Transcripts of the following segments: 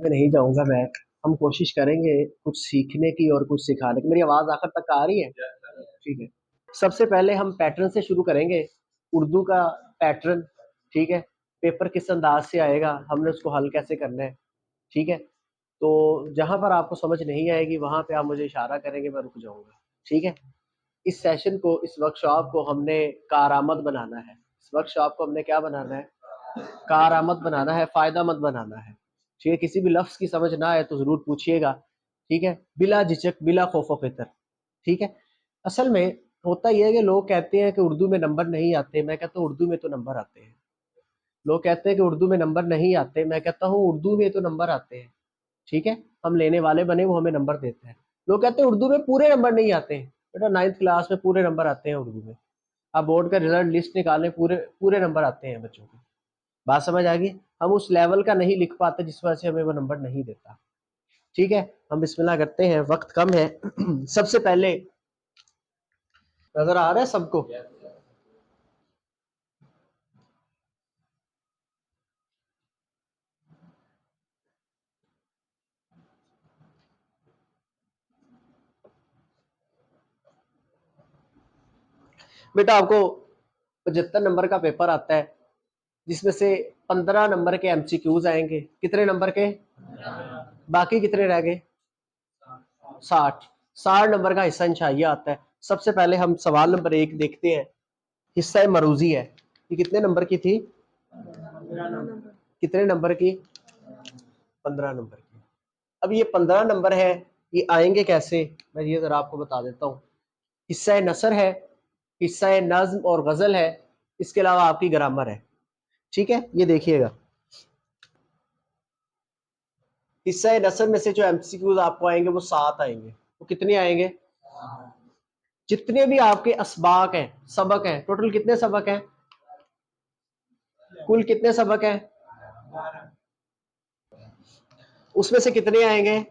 में नहीं जाऊंगा मैं। हम कोशिश करेंगे कुछ सीखने की और कुछ सिखाने की। मेरी आवाज आखिर तक आ रही है? ठीक है। सबसे पहले हम पैटर्न से शुरू करेंगे, उर्दू का पैटर्न। ठीक है, पेपर किस अंदाज से आएगा, हमने उसको हल कैसे करना है। ठीक है, तो जहां पर आपको समझ नहीं आएगी वहां पे आप मुझे इशारा करेंगे, मैं रुक जाऊंगा। ठीक है, इस सेशन को, इस वर्कशॉप को हमने कारआमद बनाना है। इस वर्कशॉप को हमने क्या बनाना है? कारआमद बनाना है, फायदा मंद बनाना है। ठीक है, किसी भी लफ्ज की समझ ना आए तो जरूर पूछिएगा। ठीक है, बिला झिझक, बिला खौफ फितर। ठीक है, असल में होता यह है कि लोग कहते हैं कि उर्दू में नंबर नहीं आते, मैं कहता हूँ उर्दू में तो नंबर आते हैं। लोग कहते हैं कि उर्दू में नंबर नहीं आते, मैं कहता हूँ उर्दू में तो नंबर आते हैं। ठीक है, हम लेने वाले बने, वो हमें नंबर देते हैं। लोग कहते हैं उर्दू में पूरे नंबर नहीं आते हैं। बेटा 9th क्लास में पूरे नंबर आते हैं उर्दू में। आप बोर्ड का रिजल्ट लिस्ट निकालें, पूरे पूरे नंबर आते हैं बच्चों के। बात समझ आ गई? हम उस लेवल का नहीं लिख पाते जिस वजह से हमें वो नंबर नहीं देता। ठीक है, हम बिस्मिल्लाह करते हैं, वक्त कम है। सबसे पहले, नजर आ रहा है सबको? बेटा आपको 75 नंबर का पेपर आता है, जिसमें से 15 नंबर के एमसीक्यूज आएंगे। कितने नंबर के? बाकी कितने रह गए? 60। 60 नंबर का हिस्सा इंशाइया आता है। सबसे पहले हम सवाल नंबर 1 देखते हैं। हिस्सा मरूजी है, ये कितने नंबर की थी? कितने नंबर की? 15 नंबर की। अब ये 15 नंबर है, ये आएंगे कैसे, मैं ये जरा आपको बता देता हूँ। हिस्सा नसर है, हिस्सा नज्म और गजल है, इसके अलावा आपकी ग्रामर है। ठीक है, ये देखिएगा। हिस्सा नसर में से जो एमसीक्यूज आपको आएंगे वो 7 आएंगे। वो कितने आएंगे? जितने भी आपके असबाक हैं, सबक हैं, टोटल कितने सबक हैं? कुल कितने सबक हैं? उसमें से कितने आएंगे?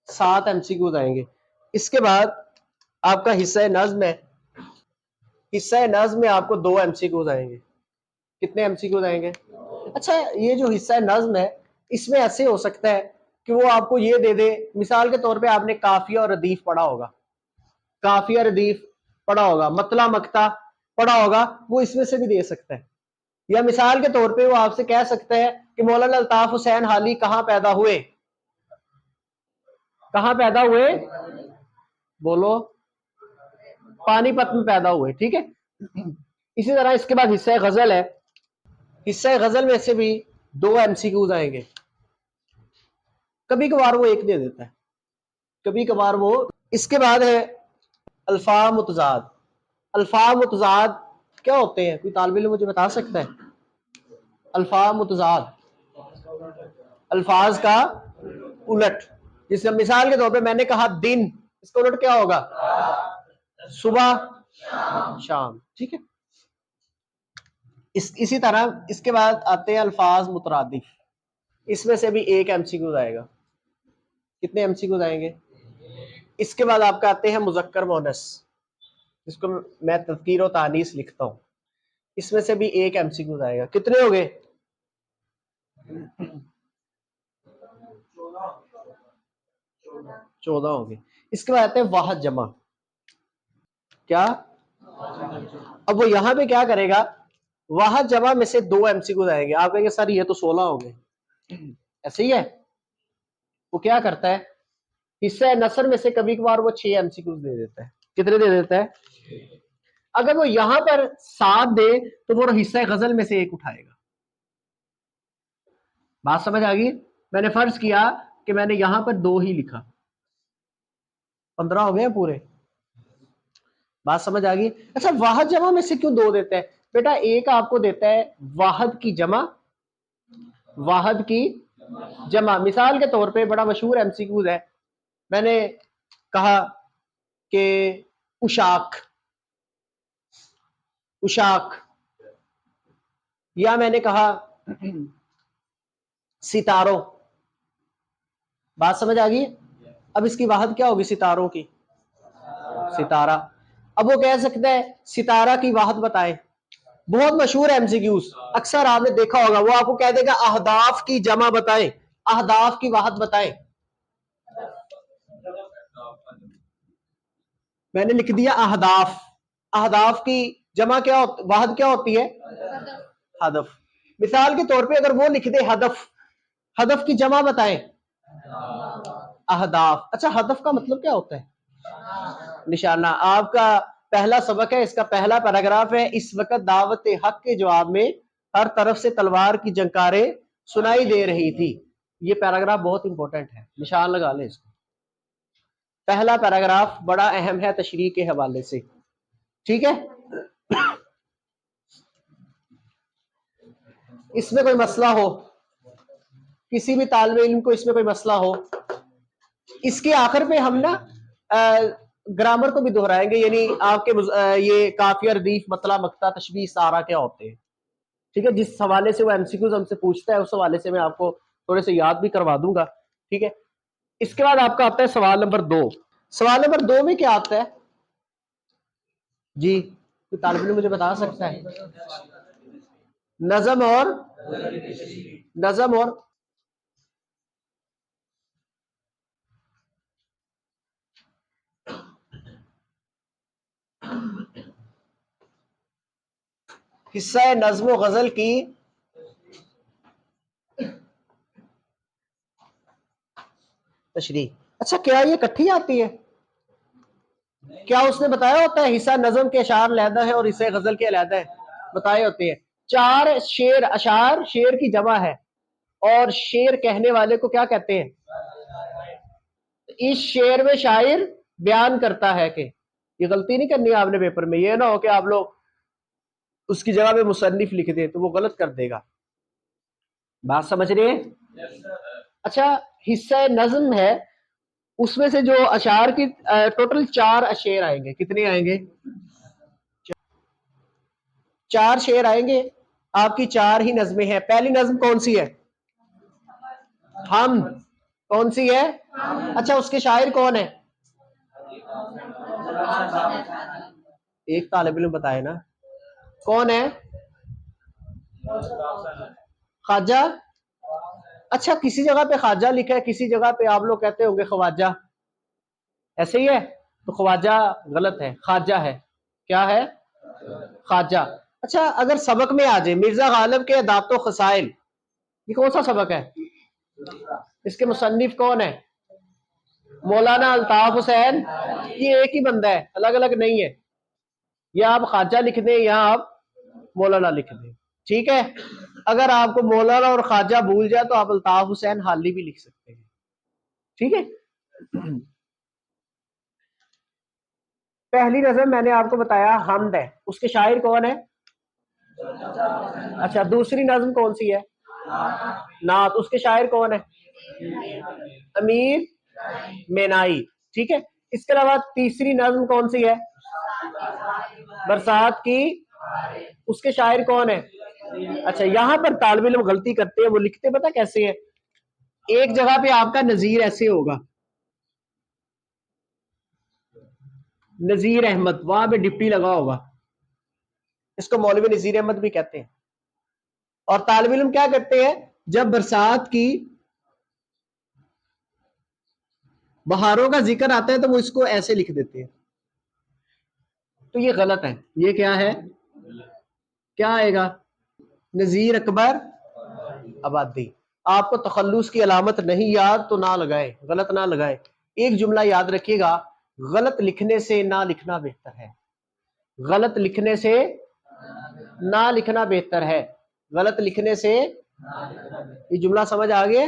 7 एमसीक्यूज आएंगे। इसके बाद आपका हिस्सा नज्म है। हिस्सा नज्म में आपको 2 एमसीक्यूज आएंगे। कितने एमसीक्यूज आएंगे? अच्छा, ये जो हिस्सा नज्म है, इसमें ऐसे हो सकता है कि वो आपको ये दे दे, मिसाल के तौर पे आपने काफिया और रदीफ पढ़ा होगा, काफिया रदीफ पढ़ा होगा, मतला मक्ता पढ़ा होगा, वो इसमें से भी दे सकता है। या मिसाल के तौर पे वो आपसे कह सकता है कि मौलाना अल्ताफ हुसैन हाली कहां पैदा हुए? कहां पैदा हुए? बोलो। पानीपत में पैदा हुए। ठीक है, इसी तरह इसके बाद हिस्सा गजल है। हिस्सा गजल में से भी 2 एमसीक्यूज आएंगे। कभी कभार वो 1 दे देता है, कभी कभार वो। इसके बाद है अल्फाज मुतजाद। अल्फाज मुतजाद क्या होते हैं, कोई तालिब इल्म मुझे बता सकता है? अल्फाज मुतजाद, अल्फाज का उलट। जिसमें मिसाल के तौर पे मैंने कहा दिन, इसका उलट क्या होगा? सुबह शाम। ठीक है, इसी तरह इसके बाद आते हैं अल्फाज मुतरादिफ। इसमें से भी 1 एमसीक्यूज आएगा। कितने एमसीक्यूज आएंगे? इसके बाद आपका आते हैं मुजक्कर मोनस, जिसको मैं तज़कीर और तानीस लिखता हूं। इसमें से भी 1 एमसीक्यूज आएगा। कितने हो गए? 14 हो गए। इसके बाद आते हैं वाहद जमा। क्या? अब वो यहां पे क्या करेगा? वाहद जमा में से 2 एमसीक्यूज आएंगे। आप कहेंगे सर ये तो 16 हो गए। ऐसे ही है। वो क्या करता है, हिस्सा नसर में से कभी कभार वो 6 एमसीक्यूज दे देता है। कितने दे देता है? अगर वो यहां पर 7 दे तो वो हिस्सा गजल में से 1 उठाएगा। बात समझ आ गई? मैंने फर्ज किया कि मैंने यहां पर 2 ही लिखा, 15 हो गए पूरे। बात समझ आ गई? अच्छा, वाहद जमा में से क्यों 2 देता है? बेटा एक आपको देता है वाहद की जमा, वाहद की जमा। मिसाल के तौर पे बड़ा मशहूर एमसीक्यूज है, मैंने कहा कि उशाक, उशाक, या मैंने कहा सितारों। बात समझ आ गई? अब इसकी वाहद क्या होगी सितारों की? सितारा। अब वो कह सकता है सितारा की वाहद बताए। बहुत मशहूर एमसीक्यूज, अक्सर आपने देखा होगा, वो आपको कह देगा अहदाफ की जमा बताएं। अहदाफ की वाहद बताएं। मैंने लिख दिया अहदाफ। अहदाफ की जमा क्या वाहद क्या होती है? हदफ। मिसाल के तौर पे अगर वो लिख दे हदफ, हदफ की जमा बताएं। अहदाफ। अच्छा, हदफ का मतलब क्या होता है? निशाना। आपका पहला सबक है, इसका पहला पैराग्राफ है। इस वक्त दावत हक के जवाब में हर तरफ से तलवार की जंकारें सुनाई दे रही थी। ये पैराग्राफ बहुत इंपॉर्टेंट है, निशान लगा ले इसको। पहला पैराग्राफ बड़ा अहम है तशरीह के हवाले से, ठीक है। इसमें कोई मसला हो, किसी भी तालिब इल्म को इसमें कोई मसला हो, इसके आखिर पे हम ना ग्रामर को भी दोहराएंगे, यानी आपके ये काफिया, रदीफ, मतला, मक्ता, तशबीह, सारा क्या होते हैं, ठीक है। जिस हवाले से वो एमसीक्यूज हमसे पूछता है उस हवाले से मैं आपको थोड़े से याद भी करवा दूंगा, ठीक है। इसके बाद आपका आता है सवाल नंबर 2। सवाल नंबर 2 में क्या आता है जी? तो तालिब इल्म मुझे बता सकता है? नज़म और नज़म और हिस्सा नज़्म व गजल की तशरीह। अच्छा, क्या ये इकट्ठी आती है? क्या उसने बताया होता है हिस्सा नज़म के अशार अलहदा है और हिस्सा गजल के अलहदा है? बताए होते हैं। 4 शेर, अशार शेर की जमा है, और शेर कहने वाले को क्या कहते हैं? इस शेर में शायर बयान करता है कि, ये गलती नहीं करनी आपने पेपर में, ये ना हो कि आप लोग उसकी जगह पे मुसन्निफ लिख दे तो वो गलत कर देगा। बात समझ रहे हैं? अच्छा, हिस्सा नज्म है, उसमें से जो अशार की टोटल 4 शेर आएंगे। कितने आएंगे? 4 शेर आएंगे। आपकी 4 ही नज्में हैं। पहली नज्म कौन सी है? हम। कौन सी है? अच्छा, उसके शायर कौन है? एक तालिब इल्म बताए ना, कौन है? ख्वाजा। अच्छा, किसी जगह पे ख्वाजा लिखा है, किसी जगह पे आप लोग कहते होंगे ख्वाजा, ऐसे ही है? तो ख्वाजा गलत है, ख्वाजा है। क्या है? ख्वाजा। अच्छा, अगर सबक में आ जाए मिर्जा गालिब के अदात व खसाइल, ये कौन सा सबक है? इसके मुसन्निफ कौन है? मौलाना अल्ताफ हुसैन। ये एक ही बंदा है, अलग अलग नहीं है। या आप ख्वाजा लिख दें या आप मौलाना लिख दें, ठीक है। अगर आपको मौलाना और ख्वाजा भूल जाए तो आप अल्ताफ हुसैन हाली भी लिख सकते हैं, ठीक है। पहली नजर मैंने आपको बताया हमद है, उसके शायर कौन है? अच्छा, दूसरी नज्म कौन सी है? नात, उसके शायर कौन है? अमीर मेनाई, ठीक है। इसके अलावा तीसरी नज्म कौन सी है? बरसात की, उसके शायर कौन है? अच्छा, यहां पर तालिब इल्म गलती करते हैं, वो लिखते पता कैसे है? एक जगह पे आपका नजीर ऐसे होगा, नजीर अहमद, वहां पे डिप्टी लगा होगा, इसको मौलवी नजीर अहमद भी कहते हैं। और तालिब इल्म क्या करते हैं, जब बरसात की, बहारों का जिक्र आता है तो वो इसको ऐसे लिख देते हैं, तो ये गलत है। ये क्या है? क्या आएगा? नजीर अकबर आबादी। आपको तखल्लुस की अलामत नहीं याद तो ना लगाए, गलत ना लगाए। एक जुमला याद रखिएगा, गलत लिखने से ना लिखना बेहतर है। गलत लिखने से ना लिखना बेहतर है। गलत लिखने से, ये जुमला समझ आ गया?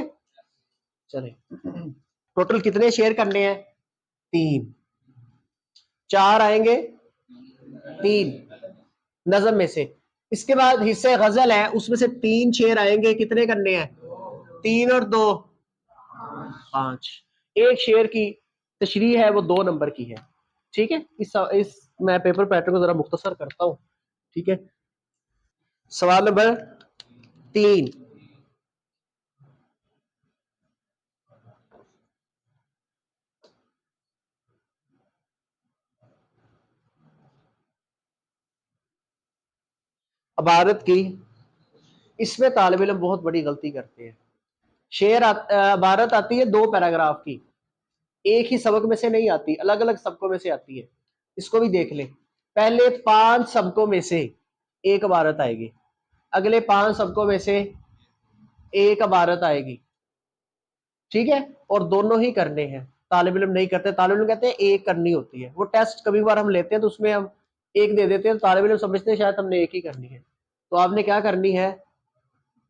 चले, टोटल कितने शेयर करने हैं? 3। 4 आएंगे, 3 नज़म में से। इसके बाद हिस्से गजल है, उसमें से 3 शेर आएंगे। कितने करने हैं? 3 और 2 5। एक शेर की तशरीह है वो 2 नंबर की है, ठीक है। इस मैं पेपर पैटर्न को जरा मुख्तसर करता हूँ, ठीक है। सवाल नंबर 3, इबारत की, इसमें तालिब इल्म बहुत बड़ी गलती करते हैं। शेर इबारत आती है 2 पैराग्राफ की, एक ही सबक में से नहीं आती, अलग अलग सबकों में से आती है। इसको भी देख ले। पहले 5 सबकों में से एक इबारत आएगी, अगले 5 सबकों में से एक इबारत आएगी, ठीक है। और दोनों ही करने हैं। तालिब इल्म नहीं करते, तालिब इल्म कहते हैं एक करनी होती है। वो टेस्ट कभी बार हम लेते हैं तो उसमें हम एक दे देते हैं, तो तालिब इल्म समझते हैं शायद हमने एक ही करनी है। तो आपने क्या करनी है,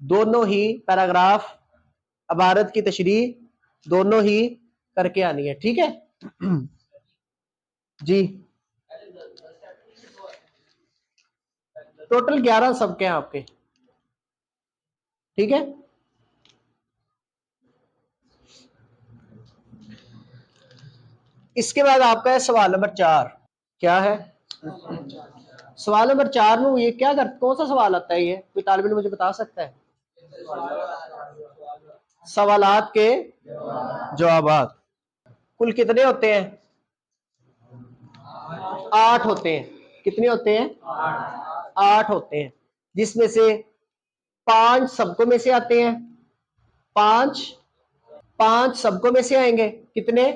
दोनों ही पैराग्राफ, इबारत की तशरीह दोनों ही करके आनी है, ठीक है। जी, टोटल 11 सबके हैं आपके, ठीक है। इसके बाद आपका है सवाल नंबर 4। क्या है सवाल नंबर 4 में? ये क्या कर, कौन सा सवाल आता है? ये कोई तालिब इल्म मुझे बता सकता है? सवालात के जवाबात। कुल कितने होते हैं? 8 होते हैं। कितने होते हैं? 8 होते हैं, जिसमें से 5 सबकों में से आते हैं। 5 सबकों में से आएंगे। कितने?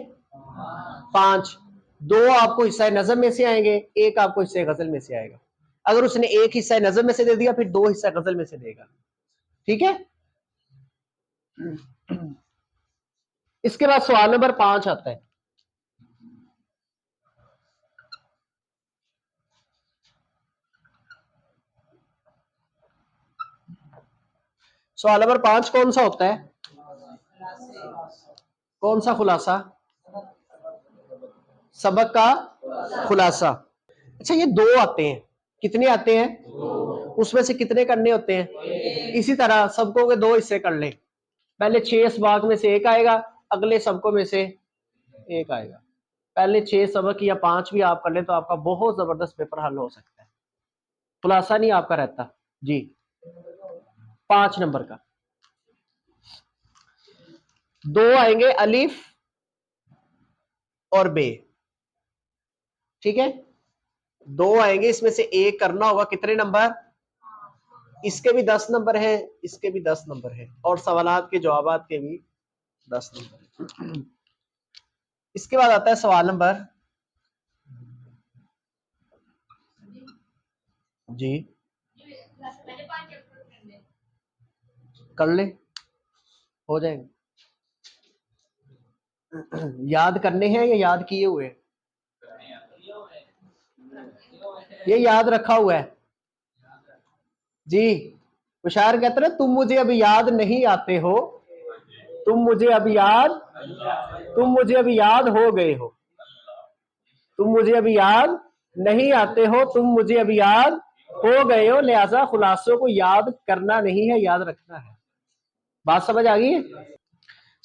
5। 2 आपको हिस्सा नज़म में से आएंगे, एक आपको हिस्सा गजल में से आएगा। अगर उसने एक हिस्सा नज़म में से दे दिया, फिर 2 हिस्सा गजल में से देगा, ठीक है। इसके बाद सवाल नंबर 5 आता है। सवाल नंबर 5 कौन सा होता है? कौन सा खुलासा? सबक का खुलासा। अच्छा, ये 2 आते हैं। कितने आते हैं? उसमें से कितने करने होते हैं? इसी तरह सबकों के 2 हिस्से कर ले। पहले 6 सबक में से एक आएगा, अगले सबकों में से एक आएगा। पहले 6 सबक या 5 भी आप कर ले तो आपका बहुत जबरदस्त पेपर हल हो सकता है। खुलासा नहीं आपका रहता जी। 5 नंबर का 2 आएंगे, अलिफ और बे, ठीक है। 2 आएंगे, इसमें से एक करना होगा। कितने नंबर? इसके भी 10 नंबर है, इसके भी 10 नंबर है, और सवालात के जवाबात के भी 10 नंबर। इसके बाद आता है सवाल नंबर जी, कर ले, हो जाएंगे। याद करने हैं या याद किए हुए? ये याद रखा हुआ है जी। मुशायर कहते हैं तुम मुझे अभी याद नहीं आते हो, तुम मुझे अभी याद, तुम मुझे अभी याद हो गए हो, तुम मुझे अभी याद नहीं आते हो, तुम मुझे अभी याद हो गए हो। लिहाजा खुलासों को याद करना नहीं है, याद रखना है। बात समझ आ गई है?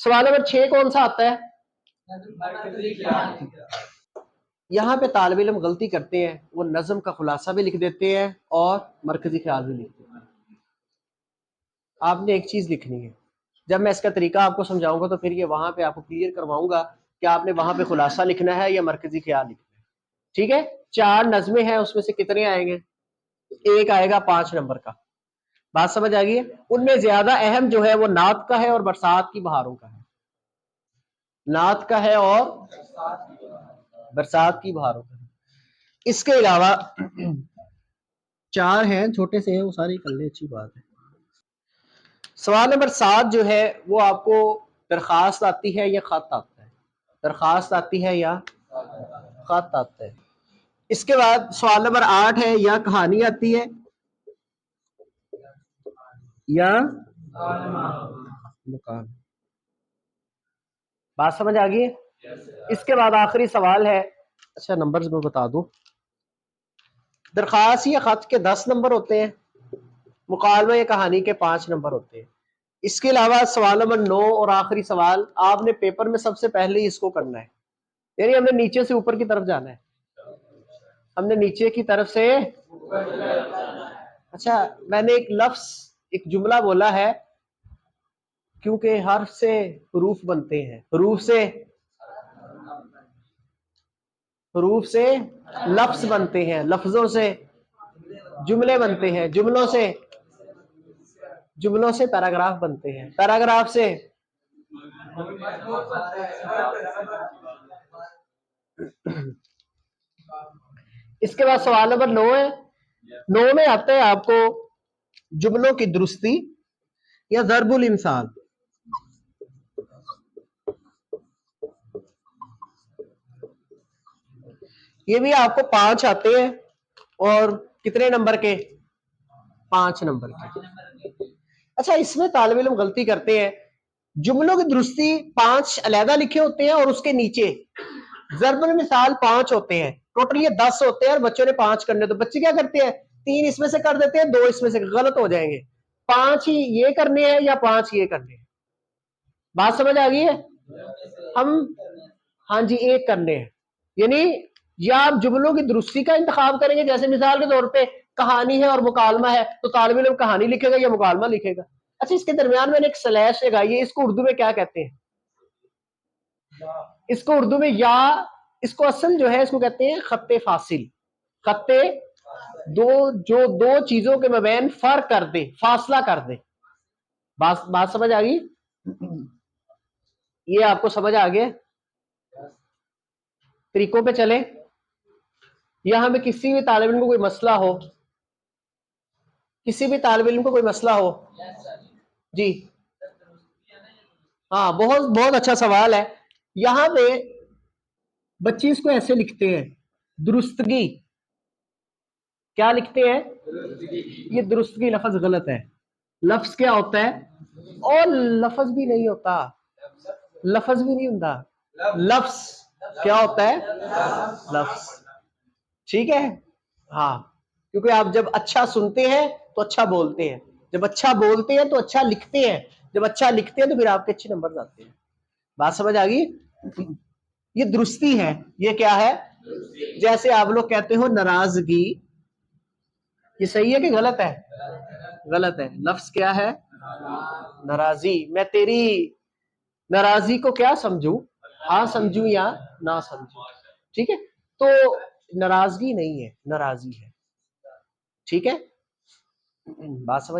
सवाल नंबर 6 कौन सा आता है? यहाँ पे तालिब इल्म गलती करते हैं, वो नज़म का खुलासा भी लिख देते हैं और मरकजी ख्याल भी लिखते हैं। आपने एक चीज लिखनी है, जब मैं इसका तरीका आपको समझाऊंगा तो फिर ये वहां पे आपको क्लियर करवाऊंगा कि आपने वहां पे खुलासा लिखना है या मरकजी ख्याल लिखना है, ठीक है। 4 नज़में हैं, उसमें से कितने आएंगे? एक आएगा 5 नंबर का। बात समझ आ गई है? उनमें ज्यादा अहम जो है वो नात का है और बरसात की बहारों का है। नात का है और बरसात की बहारों का है। इसके अलावा 4 हैं, छोटे से हैं, वो सारी कर ले, अच्छी बात है। सवाल नंबर 7 जो है वो आपको दरखास्त आती है या खत आता है? दरखास्त आती है या खत आता है। इसके बाद सवाल नंबर 8 है, या कहानी आती है या मुकाम। बात समझ आ गई है? इसके बाद आखिरी सवाल है, अच्छा नंबर्स में बता दूं, दरखास्त या खत के 10 नंबर होते हैं, मुकालमा या कहानी के 5 नंबर होते हैं। इसके अलावा सवाल नंबर 9 और आखिरी सवाल आपने पेपर में सबसे पहले ही इसको करना है, यानी हमने नीचे से ऊपर की तरफ जाना है, हमने नीचे की तरफ से। अच्छा, मैंने एक लफ्ज, एक जुमला बोला है, क्योंकि हर्फ से हरूफ बनते हैं, हरूफ से लफ्ज बनते हैं, लफ्जों से जुमले बनते हैं, जुमलों से जुमलों से पैराग्राफ बनते हैं, पैराग्राफ से इसके बाद सवाल नंबर 9 है। 9 में आता है आपको जुमलों की दुरुस्ती या ज़रबुल इमसाल। ये भी आपको 5 आते हैं और कितने नंबर के? 5 नंबर के। अच्छा, इसमें तालिब इल्म गलती करते हैं, जुमलों की दुरुस्ती 5 अलहदा लिखे होते हैं और उसके नीचे ज़रबुल मिसाल 5 होते हैं, टोटल ये 10 होते हैं और बच्चों ने 5 करने। तो बच्चे क्या करते हैं, 3 इसमें से कर देते हैं, 2 इसमें से, गलत हो जाएंगे। 5 ही ये करने हैं या 5 ये करने हैं? बात समझ आ गई है? हम हाँ जी, एक करने हैं। यानी या आप जुमलों की दुरुस्ती का इंतखाब करेंगे, जैसे मिसाल के तौर पे कहानी है और मुकालमा है, तो तालिब इल्म कहानी लिखेगा या मुकालमा लिखेगा। अच्छा, इसके दरमियान मैंने एक स्लैश लगाई है, इसको उर्दू में क्या कहते हैं? इसको उर्दू में या, इसको असल जो है इसको कहते हैं खत्ते फासिल। खत्ते जो दो चीजों के मबैन फर्क कर दे, फासला कर दे। बात समझ आ गई? ये आपको समझ आ गया? तरीकों पे चले। या हमें किसी भी तालिब इल्म को कोई मसला हो, किसी भी तालिब इल्म को कोई मसला हो जी, हाँ, बहुत बहुत अच्छा सवाल है। यहां पे बच्चे इसको ऐसे लिखते हैं, दुरुस्तगी। क्या लिखते हैं? ये दुरुस्तगी लफ्ज गलत है। लफ्ज क्या होता है? और लफ्ज भी नहीं होता, लफ्ज भी नहीं होता, लफ्ज क्या होता है? लफ्ज। ठीक है, हाँ, क्योंकि आप जब अच्छा सुनते हैं तो अच्छा बोलते हैं, जब अच्छा बोलते हैं तो अच्छा लिखते हैं, जब अच्छा लिखते हैं तो फिर आपके अच्छे नंबर आते हैं। बात समझ आ गई? ये दुरुस्ती है। ये क्या है? जैसे आप लोग कहते हो नाराजगी, ये सही है कि गलत है? गलत है। लफ्ज क्या है? नाराजी। मैं तेरी नाराजी को क्या समझू, हाँ समझू या ना समझू। ठीक है, तो नाराजगी नहीं है, नाराजी है। ठीक है, बात समझ